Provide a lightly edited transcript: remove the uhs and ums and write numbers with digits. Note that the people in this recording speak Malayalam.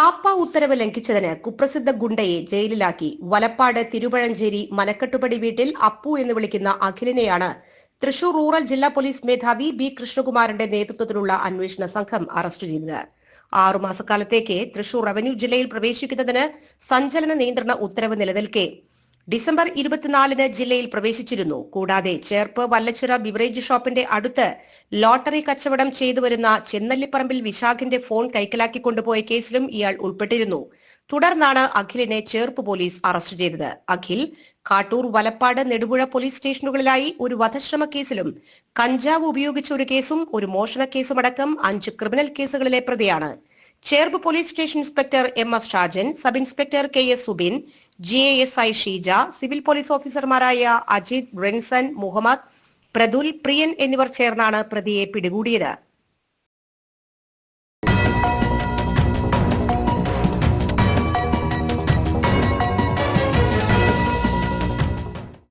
കാപ്പ ഉത്തരവ് ലംഘിച്ചതിന് കുപ്രസിദ്ധ ഗുണ്ടയെ ജയിലിലാക്കി. വലപ്പാട് തിരുപഴഞ്ചേരി മനക്കെട്ടുപടി വീട്ടിൽ അപ്പു എന്ന് വിളിക്കുന്ന അഖിലിനെയാണ് തൃശൂർ റൂറൽ ജില്ലാ പോലീസ് മേധാവി ബി കൃഷ്ണകുമാറിന്റെ നേതൃത്വത്തിലുള്ള അന്വേഷണ സംഘം അറസ്റ്റ് ചെയ്തത്. 6 മാസക്കാലത്തേക്ക് തൃശൂർ റവന്യൂ ജില്ലയിൽ പ്രവേശിക്കുന്നതിന് സഞ്ചലന നിയന്ത്രണ ഉത്തരവ് നിലനിൽക്കെ ഡിസംബർ 24-ന് ജില്ലയിൽ പ്രവേശിച്ചിരുന്നു. കൂടാതെ ചേർപ്പ് വല്ലച്ചിറ ബിവറേജ് ഷോപ്പിന്റെ അടുത്ത് ലോട്ടറി കച്ചവടം ചെയ്തുവരുന്ന ചെന്നല്ലിപ്പറമ്പിൽ വിശാഖിന്റെ ഫോൺ കൈക്കലാക്കി കൊണ്ടുപോയ കേസിലും ഇയാൾ ഉൾപ്പെട്ടിരുന്നു. തുടർന്നാണ് അഖിലിനെ ചേർപ്പ് പോലീസ് അറസ്റ്റ് ചെയ്തത്. അഖിൽ കാട്ടൂർ, വലപ്പാട്, നെടുപുഴ പോലീസ് സ്റ്റേഷനുകളിലായി ഒരു വധശ്രമ കേസിലും കഞ്ചാവ് ഉപയോഗിച്ച ഒരു കേസും ഒരു മോഷണ കേസുമടക്കം 5 ക്രിമിനൽ കേസുകളിലെ പ്രതിയാണ്. Cherpu police station inspector MS Shajan, sub inspector KS Subin, GASI Sheeja, civil police ഓഫീസർമാരായ അജിത്, റിൻസൻ, മുഹമ്മദ്, പ്രതുൽ, പ്രിയൻ എന്നിവർ ചേർന്നാണ് പ്രതിയെ പിടികൂടിയത്.